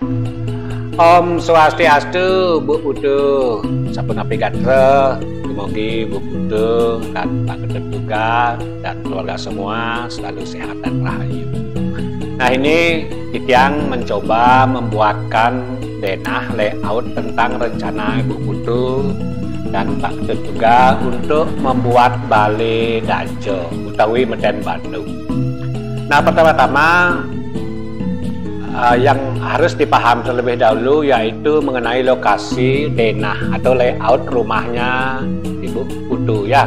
Om Swastiastu, Bu Putu, sampun api gatra, semoga Bu Putu dan Pak Ketut juga dan keluarga semua selalu sehat dan rahayu. Nah, ini Titiang mencoba membuatkan denah layout tentang rencana Ibu Putu dan Pak Ketut juga untuk membuat Balai Dajo utawi Meden Bandung. Nah, pertama-tama yang harus dipaham terlebih dahulu yaitu mengenai lokasi denah atau layout rumahnya Ibu Putu ya.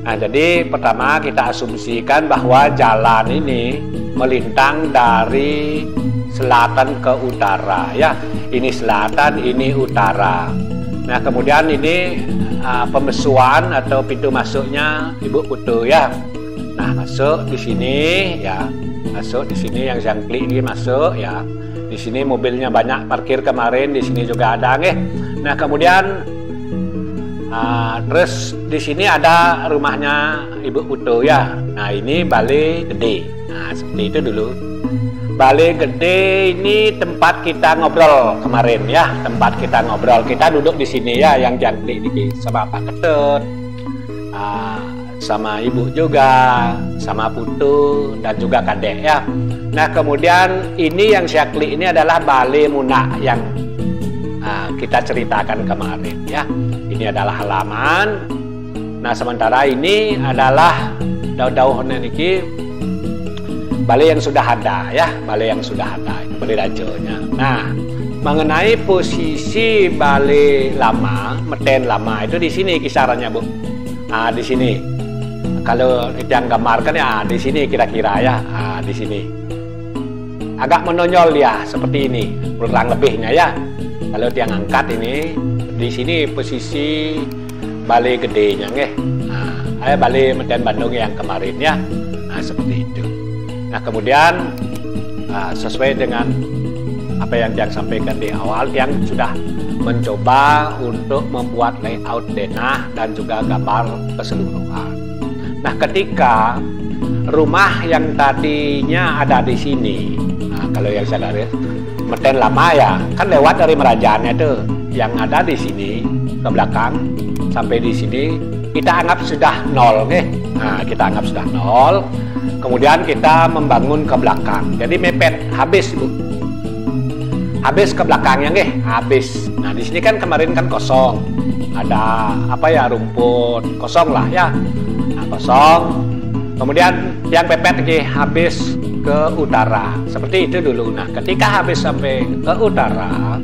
Nah, jadi pertama kita asumsikan bahwa jalan ini melintang dari selatan ke utara ya. Ini selatan, ini utara. Nah, kemudian ini pembesuan atau pintu masuknya Ibu Putu ya. Nah, masuk di sini ya. Masuk di sini yang jangklik ini masuk ya. Di sini mobilnya banyak parkir kemarin, di sini juga ada nggih. Nah, kemudian terus di sini ada rumahnya Ibu Putu ya. Nah, ini balai gede. Nah, seperti itu dulu. Balai gede ini tempat kita ngobrol kemarin ya, tempat kita ngobrol. Kita duduk di sini ya, yang jangklik ini sama Pak Ketut, sama Ibu juga, sama Putu dan juga Kadek ya. Nah, kemudian ini yang jangklik ini adalah Balai Munak yang kita ceritakan kemarin ya. Ini adalah halaman. Nah, sementara ini adalah daun-daunan ini balai yang sudah ada ya, balai yang sudah ada, itu Balai Dajonya. Nah, mengenai posisi balai lama, Meden lama itu di sini kisarannya, Bu. Nah, di sini. Kalau yang gambarkan ya di sini kira-kira ya, di sini. Agak menonjol ya seperti ini, kurang lebihnya ya. Kalau yang angkat ini di sini posisi balai gedenya nggih. Nah, balai Meden Bandung yang kemarin ya. Nah, seperti itu. Nah, kemudian sesuai dengan apa yang Tiang sampaikan di awal, Tiang sudah mencoba untuk membuat layout denah dan juga gambar keseluruhan. Nah, ketika rumah yang tadinya ada di sini, nah, kalau yang saya lihat Meden lama ya, kan lewat dari Merajaannya tuh, yang ada di sini ke belakang sampai di sini kita anggap sudah nol, okay? Nah, kita anggap sudah nol. Kemudian kita membangun ke belakang. Jadi mepet habis, Bu. Habis ke belakangnya nggih, habis. Nah, di sini kan kemarin kan kosong. Ada apa ya, rumput, kosong lah ya. Nah, kosong. Kemudian yang pepet lagi habis ke utara. Seperti itu dulu. Nah, ketika habis sampai ke utara,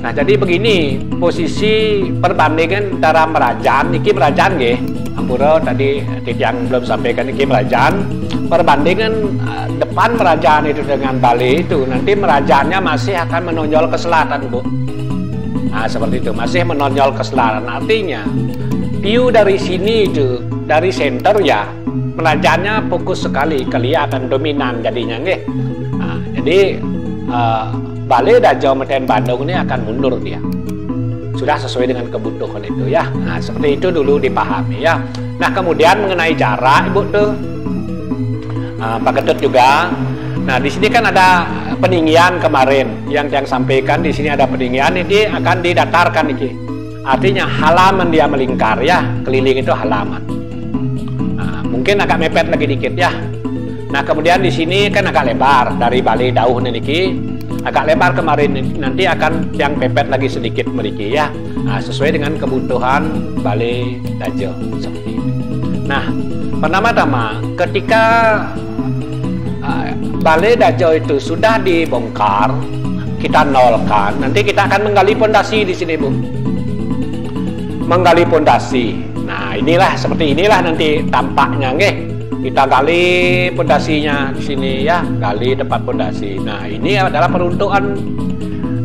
nah jadi begini posisi perbandingan antara Merajaan, iki Merajaan nggih. Ampura tadi yang belum sampaikan ini Merajaan, perbandingan depan Merajaan itu dengan Balai itu, nanti Merajaannya masih akan menonjol ke selatan, Bu. Nah, seperti itu, masih menonjol ke selatan. Artinya view dari sini itu, dari center ya, Merajaannya fokus sekali, kelihatan dominan jadinya nggih. Nah, jadi Balai Dajo Meden Bandung ini akan mundur dia. Sudah sesuai dengan kebutuhan itu ya. Nah, seperti itu dulu dipahami ya. Nah, kemudian mengenai jarak Ibu tuh Pak Ketut juga. Nah, di sini kan ada peninggian kemarin yang sampaikan, di sini ada peninggian, ini akan didatarkan ini. Artinya halaman dia melingkar ya, keliling itu halaman. Nah, mungkin agak mepet lagi dikit ya. Nah, kemudian di sini kan agak lebar dari Balai Dauh niki. Agak lebar kemarin, nanti akan yang pepet lagi sedikit meriki ya. Nah, sesuai dengan kebutuhan Balai Dajo seperti itu. Nah, pertama-tama ketika Balai Dajo itu sudah dibongkar, kita nolkan, nanti kita akan menggali pondasi di sini, Bu. Menggali pondasi. Nah, inilah seperti inilah nanti tampaknya nggih. Kita gali pondasinya di sini ya, gali tempat pondasi. Nah, ini adalah peruntukan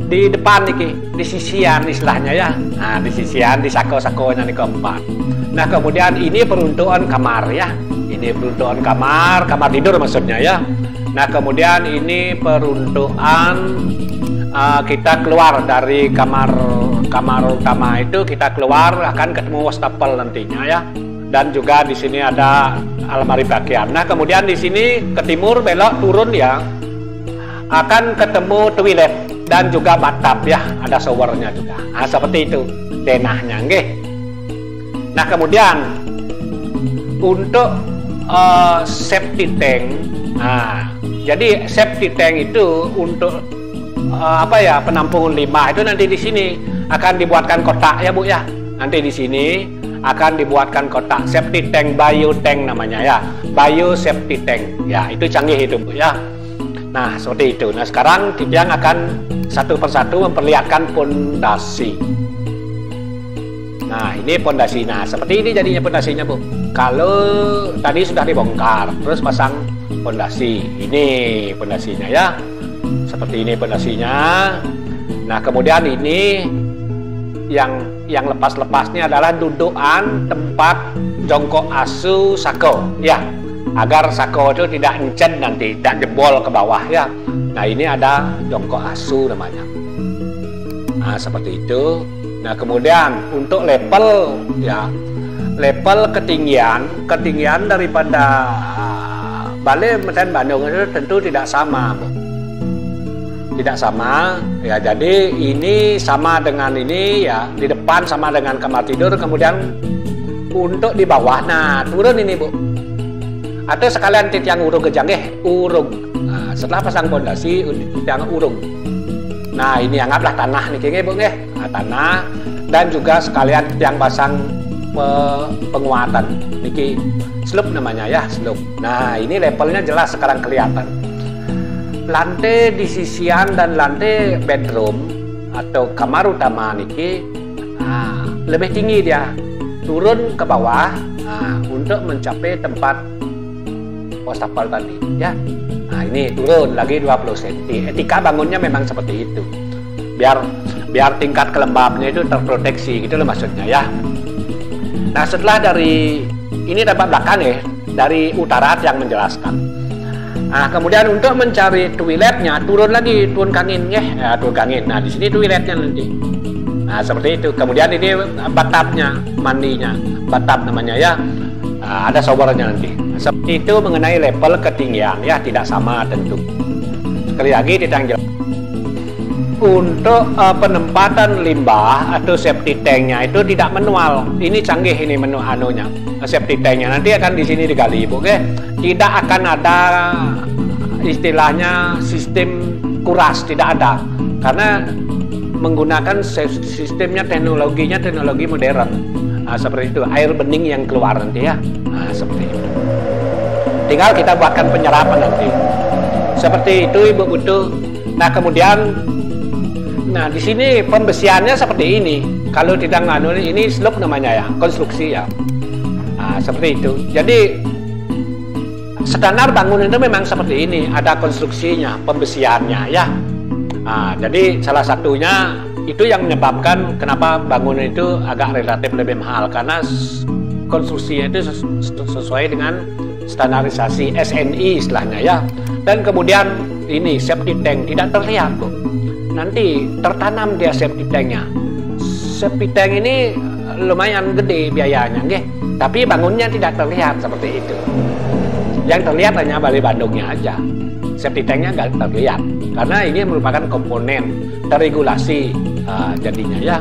di depan nih, di sisian istilahnya ya. Nah, di sisian, di sako-sakonya nih keempat. Nah, kemudian ini peruntukan kamar ya. Ini peruntukan kamar tidur maksudnya ya. Nah, kemudian ini peruntukan kita keluar dari kamar utama itu, kita keluar akan ketemu wastafel nantinya ya. Dan juga di sini ada almari pakaian. Nah, kemudian di sini ke timur belok turun ya. akan ketemu toilet dan juga bathtub ya, ada showernya juga. Nah, seperti itu denahnya, nggih. Nah, kemudian untuk septic tank. Nah, jadi septic tank itu untuk penampungan limbah itu nanti di sini akan dibuatkan kotak ya Bu ya. Nanti di sini akan dibuatkan kotak septic tank, bio tank namanya ya, bio septic tank ya, itu canggih itu Bu ya. Nah, seperti itu. Nah, sekarang Kijang akan satu persatu memperlihatkan pondasi. Nah, ini pondasi. Nah, seperti ini jadinya pondasinya Bu. Kalau tadi sudah dibongkar, terus pasang pondasi. Ini pondasinya ya. Seperti ini pondasinya. Nah, kemudian ini yang lepas-lepasnya adalah dudukan tempat jongkok asu sako ya, agar sako itu tidak encen nanti, tidak jebol ke bawah ya. Nah, ini ada jongkok asu namanya. Nah, seperti itu. Nah, kemudian untuk level ya, level ketinggian daripada Balai Medan Bandung itu tentu tidak sama Bu. Tidak sama ya, jadi ini sama dengan ini ya, di depan sama dengan kamar tidur, kemudian untuk di bawah, nah turun ini Bu, atau sekalian tiang urung kejang urung. Nah, setelah pasang pondasi tiang urung, nah ini anggaplah tanah nih kayaknya Bu nggih, nah, tanah, dan juga sekalian tiang pasang penguatan niki slope namanya ya, slope. Nah, ini levelnya jelas sekarang kelihatan. Lantai di sisian dan lantai bedroom atau kamar utama niki lebih tinggi dia, turun ke bawah untuk mencapai tempat wastafel tadi ya. Nah, ini turun lagi 20 cm. Etika bangunnya memang seperti itu, biar tingkat kelembabnya itu terproteksi gitu loh maksudnya ya. Nah, setelah dari ini dapat belakang ya, dari utara yang menjelaskan. Nah, kemudian untuk mencari toiletnya turun lagi, turun kangin ya, turun kangin. Nah, di sini toiletnya nanti. Nah, seperti itu. Kemudian ini bathtubnya, mandinya, bathtub namanya ya. Nah, ada showernya nanti. Nah, seperti itu mengenai level ketinggian ya, tidak sama tentu. Sekali lagi ditanggung. Untuk penempatan limbah atau septic tanknya itu tidak manual. Ini canggih ini menu anunya. Septic tanknya nanti akan di sini digali Bu, oke? Tidak akan ada istilahnya sistem kuras, tidak ada, karena menggunakan sistemnya teknologi modern. Nah, seperti itu, air bening yang keluar nanti ya. Nah, seperti itu. Tinggal kita buatkan penyerapan nanti. Seperti itu Ibu butuh. Nah, kemudian di sini pembesiannya seperti ini. Kalau tidak nganu ini slope namanya ya, konstruksi ya. Nah, seperti itu. Jadi standar bangunan itu memang seperti ini, ada konstruksinya, pembesiannya ya. Nah, jadi salah satunya itu yang menyebabkan kenapa bangunan itu agak relatif lebih mahal, karena konstruksinya itu sesuai dengan standarisasi SNI istilahnya ya. Dan kemudian ini septic tank tidak terlihat Bu. Nanti tertanam dia septic tanknya. Septic tank ini lumayan gede biayanya, nggih. Tapi bangunnya tidak terlihat seperti itu. Yang terlihat hanya Balai Bandungnya aja. Septic tanknya nggak terlihat karena ini merupakan komponen terregulasi jadinya ya.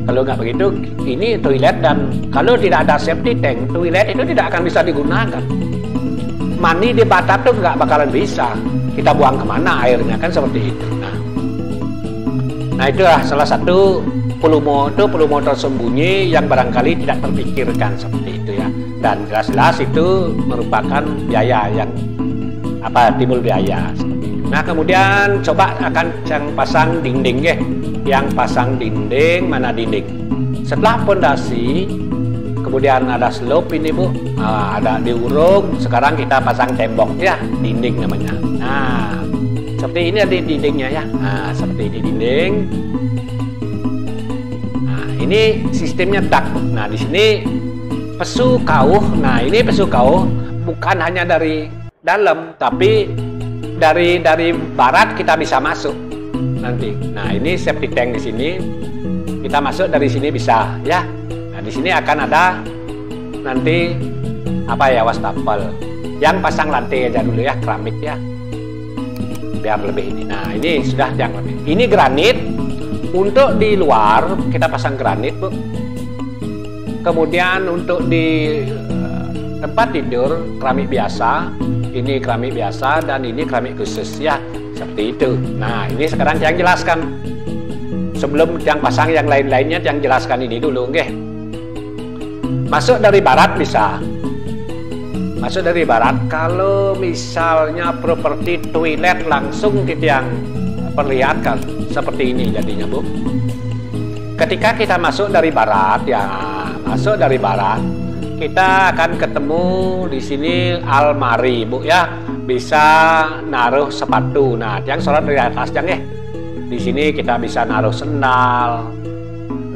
Kalau nggak begitu, ini toilet, dan kalau tidak ada septic tank, toilet itu tidak akan bisa digunakan. Mandi di bathtub tuh nggak bakalan bisa. Kita buang kemana airnya kan seperti itu. Nah, itulah salah satu puluh tersembunyi yang barangkali tidak terpikirkan seperti itu ya. Dan jelas-jelas itu merupakan biaya yang timbul biaya seperti itu. Nah, kemudian coba akan yang pasang dinding ya. Yang pasang dinding, mana dinding? Setelah pondasi, kemudian ada slope ini Bu, ada diurung. Sekarang kita pasang tembok ya, dinding namanya. Nah, seperti ini ada dindingnya ya. Nah, seperti ini dinding. Nah, ini sistemnya dak. Nah, di sini pesu kauh. Nah, ini pesu kauh bukan hanya dari dalam, tapi dari barat kita bisa masuk nanti. Nah, ini septic tank di sini. Kita masuk dari sini bisa ya. Nah, di sini akan ada nanti wastafel. Yang pasang lantai aja dulu ya, keramik ya. biar lebih ini. Nah, ini sudah yang lebih. Ini granit. Untuk di luar kita pasang granit, Bu. Kemudian untuk di tempat tidur keramik biasa. Ini keramik biasa dan ini keramik khusus ya, seperti itu. Nah, ini sekarang yang jelaskan. Sebelum yang pasang yang lain-lainnya, yang jelaskan ini dulu, nggih. Masuk dari barat bisa. Masuk dari barat, kalau misalnya properti toilet langsung kita yang perlihatkan seperti ini jadinya, Bu. Ketika kita masuk dari barat, ya masuk dari barat, kita akan ketemu di sini almari, Bu ya. Bisa naruh sepatu. Nah, yang sorot dari atas yang di sini kita bisa naruh sendal,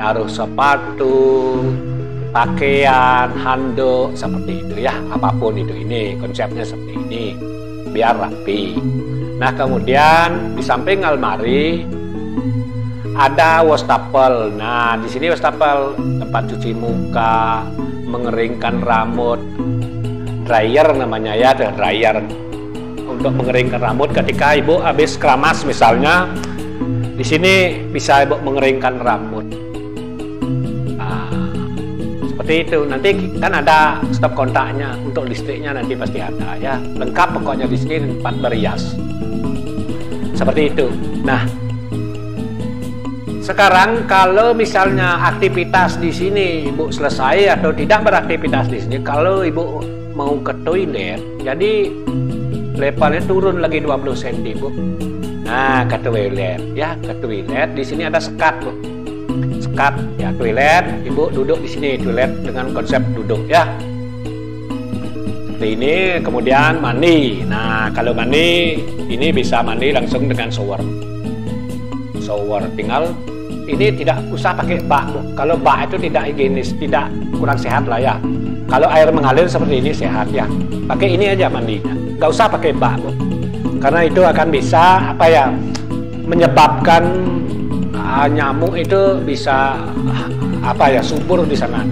naruh sepatu, pakaian, handuk seperti itu ya. Apapun itu, ini konsepnya seperti ini, biar rapi. Nah, kemudian di samping almari ada wastafel. Nah, di sini wastafel tempat cuci muka, mengeringkan rambut, dryer namanya ya, ada dryer untuk mengeringkan rambut ketika ibu habis keramas misalnya. Di sini bisa ibu mengeringkan rambut. Nah, seperti itu. Nanti kan ada stop kontaknya untuk listriknya, nanti pasti ada ya. Lengkap pokoknya di sini, tempat berias. Seperti itu. Nah, sekarang kalau misalnya aktivitas di sini ibu selesai atau tidak beraktivitas di sini, kalau ibu mau ke toilet, jadi levelnya turun lagi 20 cm, Bu. Nah, ke toilet ya, ke toilet di sini ada sekat, Bu. Sekat ya, toilet, ibu duduk di sini, toilet dengan konsep duduk ya. Seperti ini, kemudian mandi. Nah, kalau mandi ini bisa mandi langsung dengan shower. Shower tinggal ini tidak usah pakai bak, Bu. Kalau bak itu tidak higienis, tidak, kurang sehat lah ya. Kalau air mengalir seperti ini sehat ya. Pakai ini aja mandinya. Nggak usah pakai bak, Bu. Karena itu akan bisa apa ya, menyebabkan nyamuk itu bisa apa ya, subur di sana.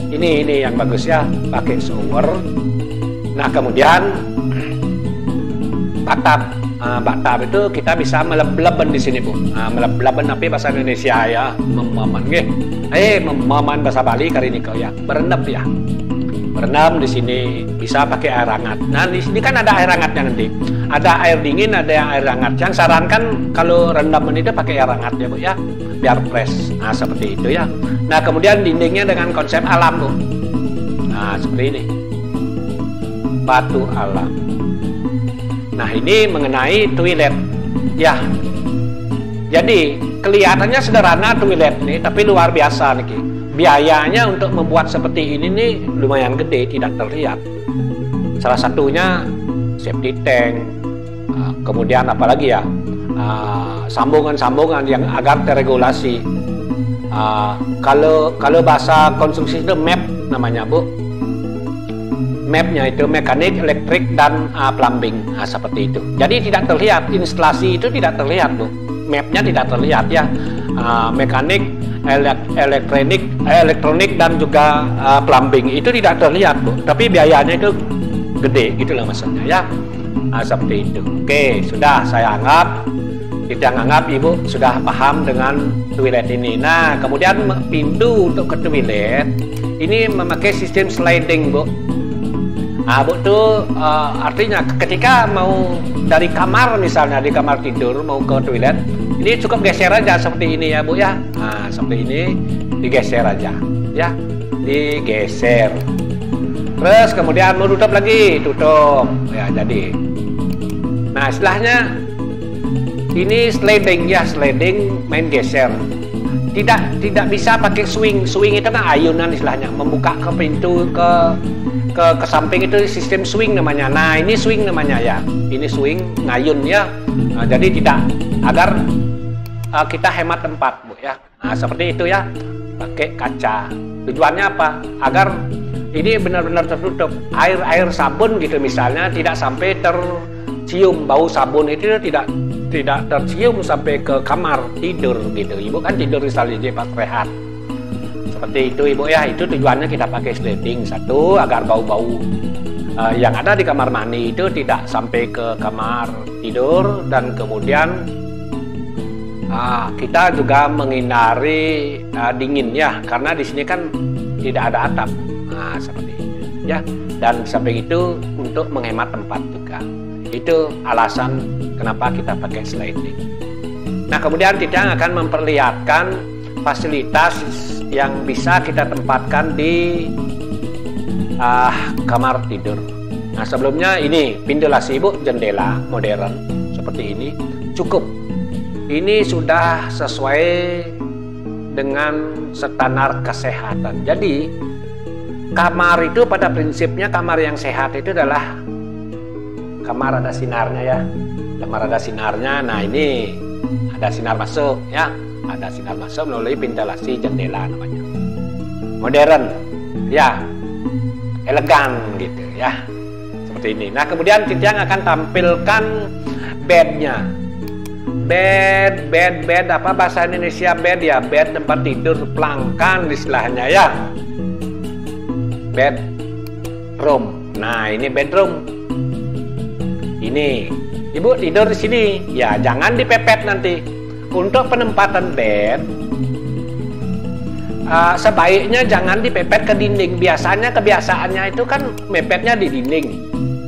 Ini yang bagus ya, pakai shower. Nah, kemudian bathtub. Bathtub itu kita bisa meleb-leben di sini, Bu. Meleb-leben tapi bahasa Indonesia ya, memaman nggih. Memaman bahasa Bali kali ini kau ya. Berendam ya. Berendam di sini bisa pakai air hangat. Nah, di sini kan ada air hangatnya nanti. Ada air dingin, ada yang air hangat. Yang sarankan kalau rendaman itu pakai air hangat ya, Bu ya. Biar fresh. Nah, seperti itu ya. Nah, kemudian dindingnya dengan konsep alam, Bu. Nah, seperti ini. Batu alam. Nah, ini mengenai toilet ya. Jadi kelihatannya sederhana toilet nih, tapi luar biasa nih. Biayanya untuk membuat seperti ini nih lumayan gede, tidak terlihat. Salah satunya safety tank, kemudian apalagi ya, sambungan-sambungan yang agar terregulasi. Kalau bahasa konstruksi itu map namanya, Bu. Mapnya itu mekanik, elektrik, dan plumbing. Nah, seperti itu. Jadi tidak terlihat, instalasi itu tidak terlihat, Bu. Mapnya tidak terlihat ya. Mekanik, elektronik, dan juga plumbing itu tidak terlihat, Bu. Tapi biayanya itu gede, gitulah maksudnya ya. Nah, seperti itu. Oke, sudah saya anggap, kita anggap ibu sudah paham dengan toilet ini. Nah, kemudian pintu untuk ke toilet ini memakai sistem sliding, Bu. Nah, Bu tuh artinya ketika mau dari kamar misalnya, di kamar tidur mau ke toilet, ini cukup geser aja seperti ini ya, Bu ya. Nah, seperti ini digeser aja ya, digeser. Terus kemudian mau tutup lagi, tutup ya, jadi. Nah, istilahnya ini sliding ya, sliding main geser. Tidak bisa pakai swing. Swing itu kan ayunan istilahnya, membuka ke pintu ke samping itu sistem swing namanya. Nah, ini swing namanya ya. Ini swing ngayun ya. Nah, jadi tidak, agar kita hemat tempat, Bu ya. Nah, seperti itu ya. Pakai kaca. Tujuannya apa? Agar ini benar-benar tertutup. Air sabun gitu misalnya tidak sampai tercium, bau sabun itu tidak tercium sampai ke kamar tidur gitu. Ibu kan tidur misalnya di pas rehat. Seperti itu, Ibu ya. Itu tujuannya kita pakai sliding. Satu, agar bau-bau yang ada di kamar mandi itu tidak sampai ke kamar tidur, dan kemudian kita juga menghindari dingin ya, karena di sini kan tidak ada atap. Nah, seperti itu ya. Dan samping itu untuk menghemat tempat juga. Itu alasan kenapa kita pakai sliding. Nah, kemudian Tidjang akan memperlihatkan fasilitas yang bisa kita tempatkan di kamar tidur. Nah, sebelumnya ini ventilasi Ibu, jendela modern seperti ini cukup. Ini sudah sesuai dengan standar kesehatan. Jadi kamar itu pada prinsipnya kamar yang sehat itu adalah kamar ada sinarnya ya. Kamar ada sinarnya. Nah, ini ada sinar masuk ya. Ada sinar masuk melalui ventilasi jendela namanya. Modern ya. Elegan gitu ya. Seperti ini. Nah, kemudian Tidjang akan tampilkan bednya. Bed apa bahasa Indonesia bed ya? Bed tempat tidur, pelangkan istilahnya ya. Bedroom. Nah, ini bedroom. Ini Ibu tidur di sini. Ya, jangan dipepet nanti. Untuk penempatan bed, sebaiknya jangan dipepet ke dinding. Biasanya kebiasaannya itu kan mepetnya di dinding.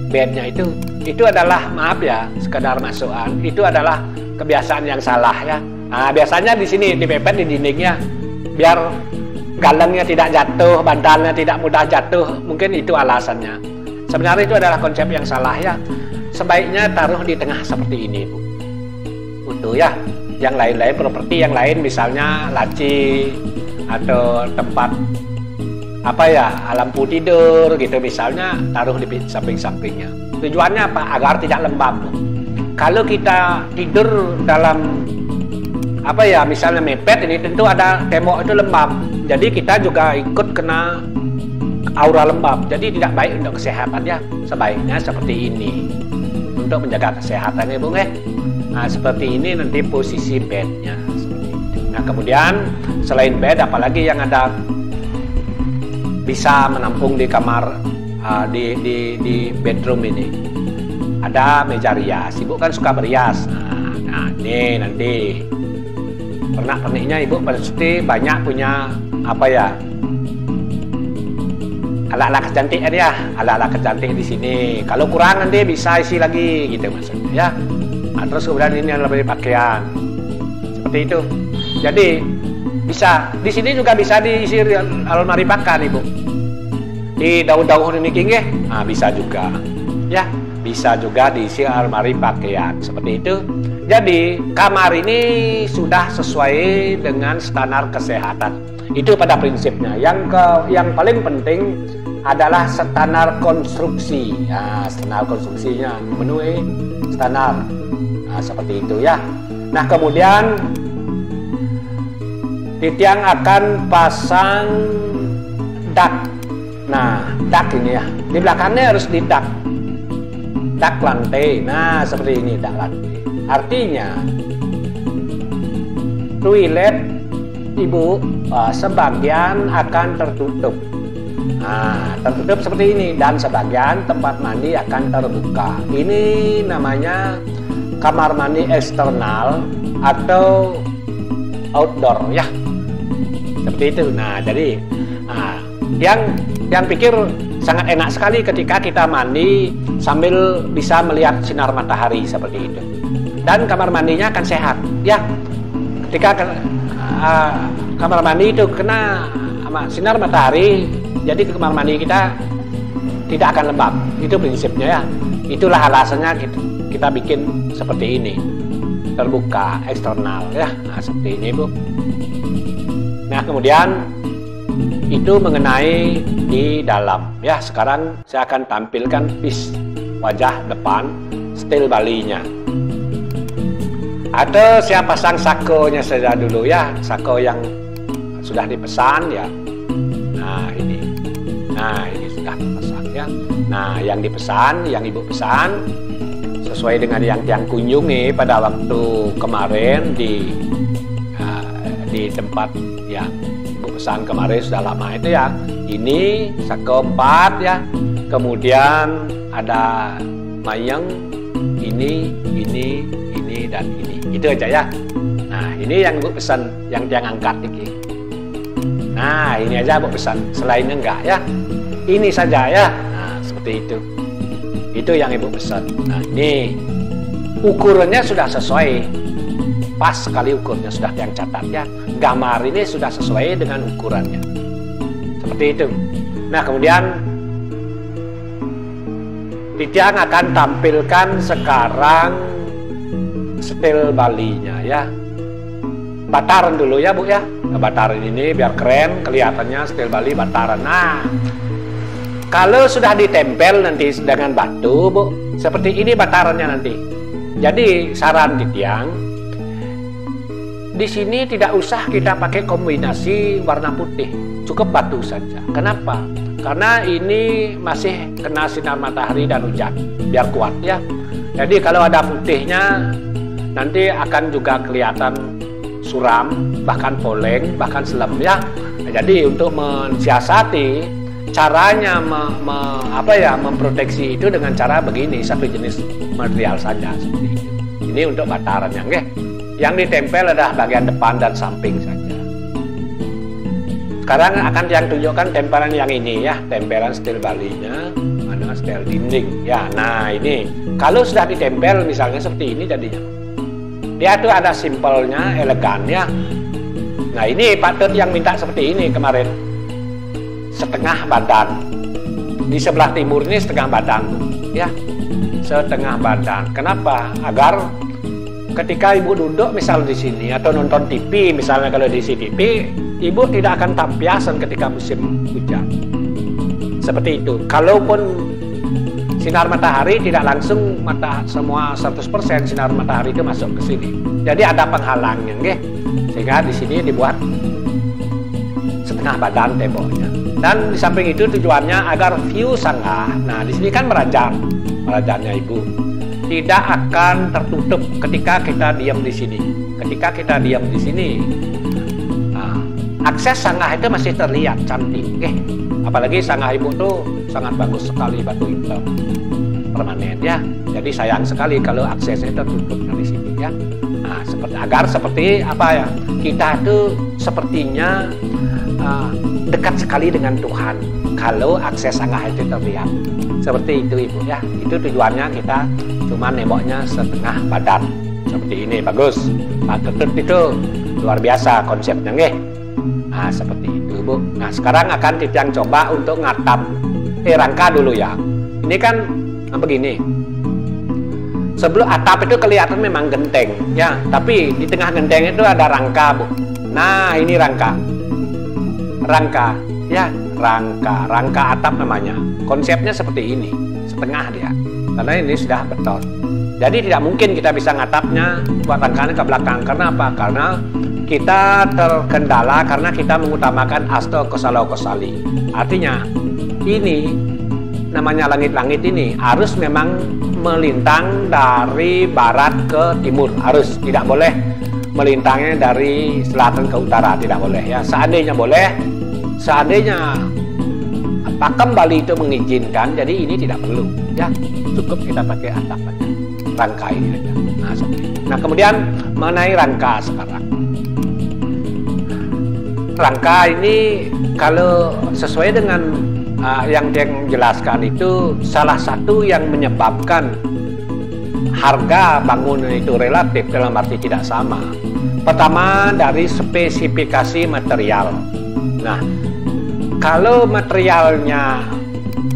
Bednya itu adalah, maaf ya, sekedar masukan. Itu adalah kebiasaan yang salah ya. Nah, biasanya di sini dipepet di dindingnya biar galangnya tidak jatuh, bantalnya tidak mudah jatuh. Mungkin itu alasannya. Sebenarnya itu adalah konsep yang salah ya. Sebaiknya taruh di tengah seperti ini, Bu. Utuh ya. Yang lain-lain, properti yang lain misalnya laci atau tempat apa ya, lampu tidur gitu misalnya, taruh di samping-sampingnya. Tujuannya apa? Agar tidak lembab, Bu. Kalau kita tidur dalam apa ya, misalnya mepet ini, tentu ada tembok itu lembab. Jadi kita juga ikut kena aura lembab. Jadi tidak baik untuk kesehatan ya. Sebaiknya seperti ini untuk menjaga kesehatan ya, Bung. Nah, seperti ini nanti posisi bednya seperti itu. Nah, kemudian selain bed, apalagi yang ada bisa menampung di kamar di bedroom ini? Ada meja rias. Ibu kan suka berias. Nah, ini nanti pernak-perniknya Ibu pasti banyak punya apa ya, ala-ala kecantikan ya, ala-ala kecantik di sini. Kalau kurang nanti bisa isi lagi gitu maksudnya ya. Nah, terus kemudian ini yang lebih pakaian seperti itu. Jadi bisa di sini juga bisa diisi almari pakan Ibu. Di daun-daun ini king ya. Nah, bisa juga ya. Bisa juga diisi almari pakaian seperti itu. Jadi kamar ini sudah sesuai dengan standar kesehatan. Itu pada prinsipnya. Yang paling penting adalah standar konstruksi. Nah, standar konstruksinya memenuhi standar. Nah, seperti itu ya. Nah, kemudian Tidjang akan pasang dak. Nah, dak ini ya. Di belakangnya harus di dak. Dak lantai. Nah, seperti ini dak lantai. Artinya toilet Ibu sebagian akan tertutup. Nah, tertutup seperti ini, dan sebagian tempat mandi akan terbuka. Ini namanya kamar mandi eksternal atau outdoor ya. Seperti itu. Nah, jadi yang pikir sangat enak sekali ketika kita mandi sambil bisa melihat sinar matahari seperti itu. Dan kamar mandinya akan sehat ya. Ketika kamar mandi itu kena sinar matahari, jadi kamar mandi kita tidak akan lembab. Itu prinsipnya ya. Itulah alasannya kita bikin seperti ini, terbuka eksternal ya. Nah, seperti ini Bu. Nah, kemudian itu mengenai di dalam ya. Sekarang saya akan tampilkan wajah depan stil Bali-nya. Atau saya pasang sakonya saja dulu ya, sako yang sudah dipesan ya. Nah, ini sudah dipesan ya. Nah, yang dipesan, yang Ibu pesan sesuai dengan yang Tiang kunjungi pada waktu kemarin di tempat yang Ibu pesan kemarin sudah lama itu ya. Ini sako 4 ya. kemudian ada mayang, ini, dan ini. Itu aja ya. Nah, ini yang Ibu pesan, yang angkat ini. Nah, ini aja Ibu pesan. Selainnya enggak ya. Ini saja ya. Nah, seperti itu. Itu yang Ibu pesan. Nah, ini ukurannya sudah sesuai. Pas sekali ukurnya sudah yang catat ya. Gambar ini sudah sesuai dengan ukurannya. Seperti itu. Nah, kemudian Tiang akan tampilkan sekarang setel Balinya ya. Bataran dulu ya Bu ya. Nah, bataran ini biar keren kelihatannya setel Bali bataran. Nah, kalau sudah ditempel nanti dengan batu Bu, seperti ini batarannya nanti. Jadi saran Tiang, di sini tidak usah kita pakai kombinasi warna putih, cukup batu saja. Kenapa? Karena ini masih kena sinar matahari dan hujan, biar kuat ya. Jadi kalau ada putihnya nanti akan juga kelihatan suram, bahkan poleng, bahkan selem ya. Nah, jadi untuk mensiasati caranya memproteksi itu dengan cara begini, satu jenis material saja seperti itu. Ini untuk batarannya, nggih. Yang ditempel adalah bagian depan dan samping saja. Sekarang akan yang tunjukkan tempelan yang ini ya, tempelan setel Balinya, mana setel dinding. Ya, nah ini kalau sudah ditempel misalnya seperti ini jadinya. Dia tuh ada simpelnya, elegan ya. Nah ini Pak Tut yang minta seperti ini kemarin, setengah badan. Di sebelah timur ini setengah badan, ya, setengah badan. Kenapa? Agar ketika Ibu duduk misal di sini atau nonton TV misalnya, kalau di CTV Ibu tidak akan tampiasan ketika musim hujan. Seperti itu. Kalaupun sinar matahari tidak langsung semua 100% sinar matahari itu masuk ke sini. Jadi ada penghalangnya, nggih. Sehingga di sini dibuat setengah badan temboknya. Dan di samping itu tujuannya agar view sangah. Nah, di sini kan merajannya Ibu tidak akan tertutup ketika kita diam di sini. Ketika kita diam di sini, akses sangah itu masih terlihat cantik, apalagi sangah Ibu tuh sangat bagus sekali, batu hitam permanen ya. Jadi sayang sekali kalau aksesnya tertutup dari sini ya. Nah, seperti apa ya? Kita tuh sepertinya dekat sekali dengan Tuhan kalau akses sangah itu terlihat. Seperti itu Ibu ya. Itu tujuannya kita cuma nemboknya setengah badan. Seperti ini bagus. Pak Tutut itu luar biasa konsepnya, nggih. Nah, seperti itu Bu. Nah, sekarang akan Tiang coba untuk ngatap rangka dulu ya. Ini kan begini. Sebelum atap itu kelihatan memang genteng ya, tapi di tengah genteng itu ada rangka Bu. Nah, ini rangka ya, rangka atap namanya. Konsepnya seperti ini, setengah dia, karena ini sudah beton. Jadi tidak mungkin kita bisa ngatapnya buat rangkanya ke belakang. Karena apa? Karena kita terkendala karena kita mengutamakan asto kosalo kosali. Artinya ini namanya langit-langit ini harus memang melintang dari barat ke timur, harus, tidak boleh melintangnya dari selatan ke utara, tidak boleh ya. Seandainya boleh, seandainya pakem Bali itu mengizinkan, jadi ini tidak perlu ya, cukup kita pakai atap aja, rangka ini aja. Nah, seperti itu. Nah, kemudian mengenai rangka sekarang, rangka ini kalau sesuai dengan yang dia jelaskan itu, salah satu yang menyebabkan harga bangunan itu relatif dalam arti tidak sama. Pertama dari spesifikasi material. Nah, kalau materialnya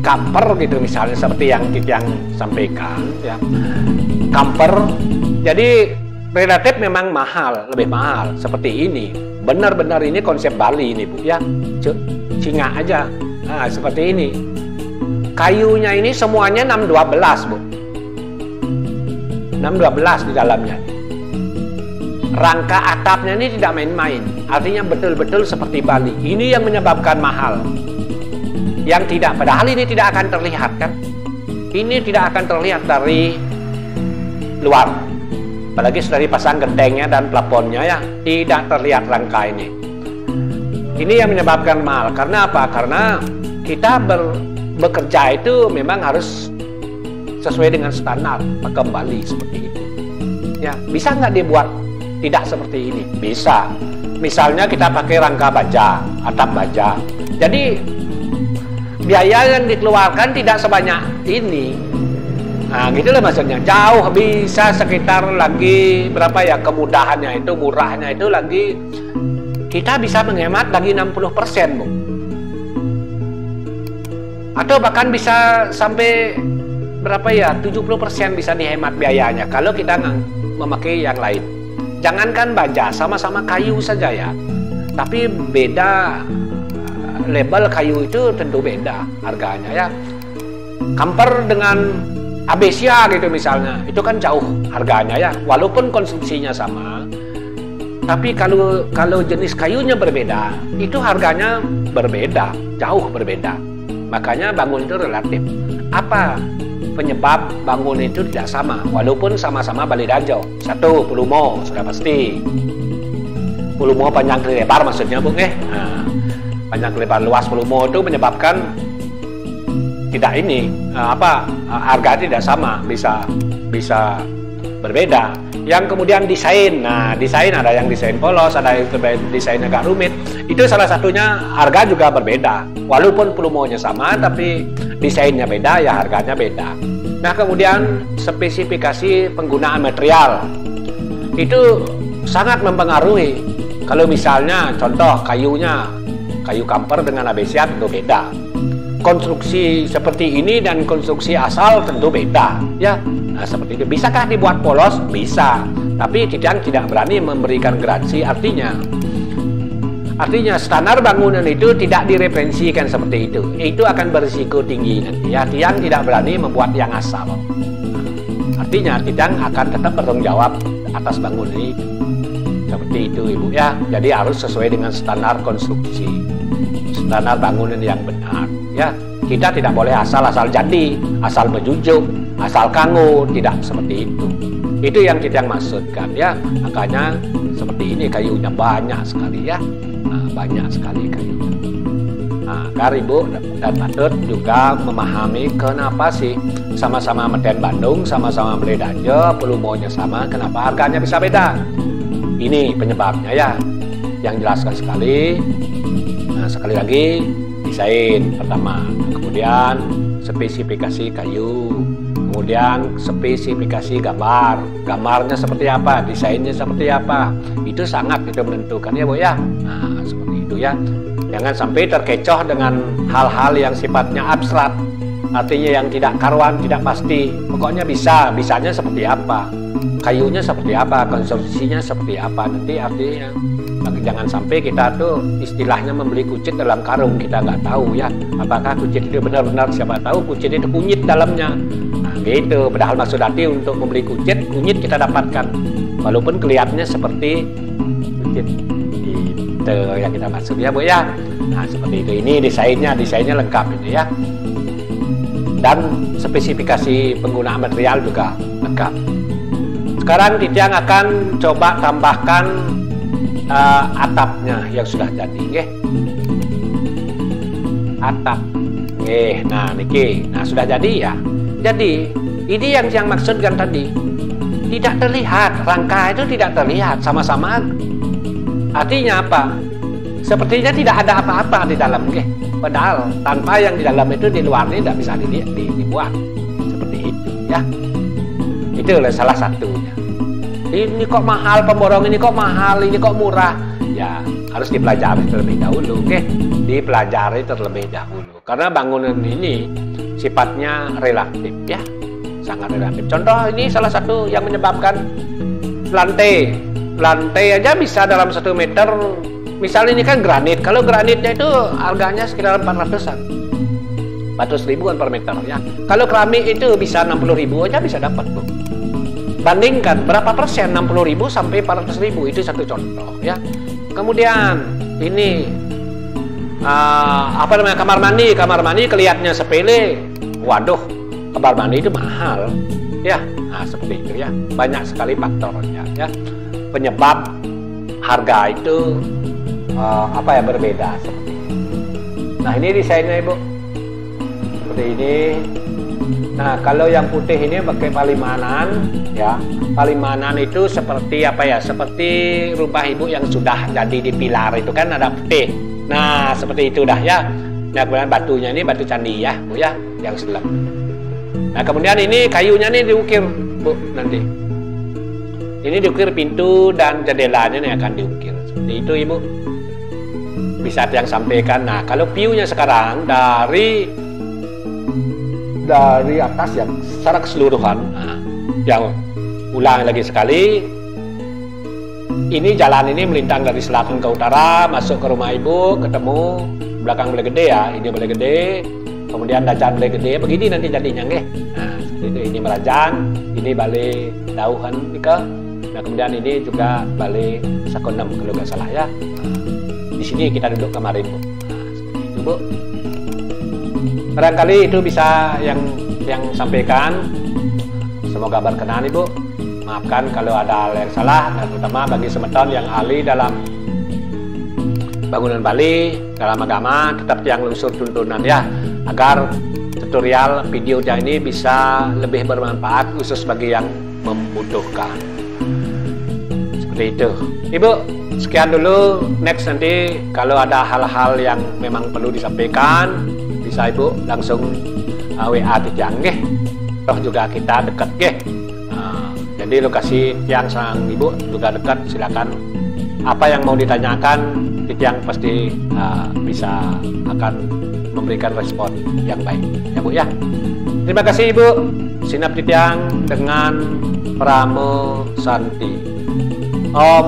kamper gitu misalnya, seperti yang Tiang sampaikan ya, kamper, jadi relatif memang mahal, lebih mahal seperti ini. Benar-benar ini konsep Bali ini Bu ya, singa aja. Nah, seperti ini. Kayunya ini semuanya 612 Bu, 612 di dalamnya. Rangka atapnya ini tidak main-main, artinya betul-betul seperti Bali. Ini yang menyebabkan mahal. Yang tidak, padahal ini tidak akan terlihat kan? Ini tidak akan terlihat dari luar. Apalagi sudah dipasang gentengnya dan plafonnya ya, tidak terlihat rangka ini. Ini yang menyebabkan mahal. Karena apa? Karena kita bekerja itu memang harus sesuai dengan standar, kembali seperti itu. Ya, bisa nggak dibuat tidak seperti ini? Bisa. Misalnya kita pakai rangka baja, atap baja. Jadi biaya yang dikeluarkan tidak sebanyak ini. Nah, gitu loh maksudnya. Jauh bisa sekitar lagi berapa ya, kemudahannya itu, murahnya itu lagi kita bisa menghemat lagi 60%, Bu. Atau bahkan bisa sampai berapa ya, 70% bisa dihemat biayanya kalau kita memakai yang lain. Jangankan baja, sama-sama kayu saja ya, tapi beda label kayu itu tentu beda harganya ya. Kamper dengan abesia gitu misalnya, itu kan jauh harganya ya, walaupun konstruksinya sama, tapi kalau jenis kayunya berbeda, itu harganya berbeda, jauh berbeda. Makanya bangun itu relatif. Apa penyebab bangun itu tidak sama walaupun sama-sama Bali Dajo? Satu, pulumo, sudah pasti. Pulumo panjang lebar maksudnya, Bu, nah, panjang lebar luas pulumo itu menyebabkan tidak ini harga tidak sama, bisa berbeda. Yang kemudian desain, nah desain ada yang desain polos, ada yang desain agak rumit. Itu salah satunya, harga juga berbeda. Walaupun pulumonya sama, tapi desainnya beda, ya harganya beda. Nah kemudian spesifikasi penggunaan material itu sangat mempengaruhi. Kalau misalnya contoh kayunya, kayu kamper dengan abesia tentu beda. Konstruksi seperti ini dan konstruksi asal tentu beda, ya. Nah, seperti itu. Bisakah dibuat polos? Bisa. Tapi tidak berani memberikan garansi. Artinya standar bangunan itu tidak direferensikan seperti itu. Itu akan berisiko tinggi nanti. Ya, tiang tidak berani membuat yang asal. Artinya tiang akan tetap bertanggung jawab atas bangunan ini. Seperti itu, Ibu ya. Jadi harus sesuai dengan standar konstruksi, standar bangunan yang benar. Ya, kita tidak boleh asal-asal jadi, asal menjujuk, asal kanggo, tidak seperti itu. Itu yang kita maksudkan ya. Makanya seperti ini kayunya banyak sekali ya. Nah, banyak sekali kayunya. Nah, agar Ibu dan Patut juga memahami kenapa sih sama-sama Meden Bandung, sama-sama Bali Dajo, pulumonya sama, kenapa harganya bisa beda. Ini penyebabnya ya. Yang jelaskan sekali. Nah, sekali lagi desain pertama, kemudian spesifikasi kayu, kemudian spesifikasi gambar, gambarnya seperti apa, desainnya seperti apa, itu sangat itu menentukan ya, Bu ya. Nah seperti itu ya, jangan sampai terkecoh dengan hal-hal yang sifatnya abstrak, artinya yang tidak karuan, tidak pasti. Pokoknya bisanya seperti apa, kayunya seperti apa, konstruksinya seperti apa, nanti artinya jangan sampai kita tuh istilahnya membeli kucing dalam karung, kita nggak tahu ya apakah kucing itu benar-benar, siapa tahu kucing itu kunyit dalamnya. Nah gitu, padahal maksud hati untuk membeli kunyit kita dapatkan walaupun kelihatannya seperti kucing. Itu yang kita maksud ya, Bu ya. Nah seperti itu. Ini desainnya lengkap ini ya, dan spesifikasi penggunaan material juga lengkap. Sekarang Titiang akan coba tambahkan atapnya yang sudah jadi, nggih. Atap, nggih. Nah niki, nah sudah jadi ya. Jadi ini yang maksudkan tadi, tidak terlihat, rangka itu tidak terlihat sama-sama. Artinya apa? Sepertinya tidak ada apa-apa di dalam, nggih. Padahal tanpa yang di dalam itu, di luar ini tidak bisa dibuat seperti itu ya. Itu salah satunya. Ini kok mahal, pemborong ini kok mahal, ini kok murah. Ya harus dipelajari terlebih dahulu, oke? Dipelajari terlebih dahulu. Karena bangunan ini sifatnya relatif ya, sangat relatif. Contoh ini salah satu yang menyebabkan lantai aja bisa dalam 1 meter. Misal ini kan granit, kalau granitnya itu harganya sekitar 400-an, 400 ribuan per meter ya. Kalau keramik itu bisa 60 ribu aja bisa dapat, Bu. Bandingkan berapa persen, 60.000 sampai 400.000, itu satu contoh ya. Kemudian ini kamar mandi kelihatannya sepele, waduh kamar mandi itu mahal ya. Nah seperti itu ya, banyak sekali faktornya ya, penyebab harga itu berbeda seperti itu. Nah ini desainnya, Ibu. seperti ini. Nah, kalau yang putih ini pakai palimanan, ya. Palimanan itu seperti apa ya? Seperti rumah ibu yang sudah jadi di pilar itu kan ada putih. Nah, seperti itu dah ya. Nah, kemudian batunya ini batu candi ya, Bu ya, yang selam. Nah, kemudian ini kayunya nih diukir, Bu, nanti. Ini diukir pintu dan jendelanya nih akan diukir. Seperti itu, Ibu. Bisa yang sampaikan. Nah, kalau view-nya sekarang dari atas yang secara keseluruhan, nah, yang ulang lagi sekali, ini jalan ini melintang dari selatan ke utara, masuk ke rumah ibu, ketemu belakang Balai Gede ya, ini Balai Gede, kemudian Dacan Balai Gede, begini nanti jadinya nggih. Nah, seperti itu. Ini Merajan, ini Balai Dauhan Nika, nah kemudian ini juga Balai Sakonem kalau nggak salah ya. Nah, di sini kita duduk kemarin, Bu. Nah, seperti itu, Bu. Barangkali itu bisa yang sampaikan. Semoga berkenan, Ibu. Maafkan kalau ada hal yang salah, dan terutama bagi semeton yang ahli dalam bangunan Bali, dalam agama, tetap yang unsur tuntunan ya, agar tutorial videonya ini bisa lebih bermanfaat khusus bagi yang membutuhkan. Seperti itu, Ibu. Sekian dulu. Next nanti kalau ada hal-hal yang memang perlu disampaikan, bisa Ibu langsung WA Tijang nggih. Toh juga kita dekat nggih. Jadi lokasi yang sang Ibu juga dekat, silakan apa yang mau ditanyakan Tijang pasti bisa akan memberikan respon yang baik ya Bu ya. Terima kasih Ibu. Sinap Tijang dengan Pramo Santi. Om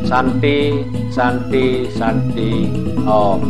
Santi Santi Santi Om.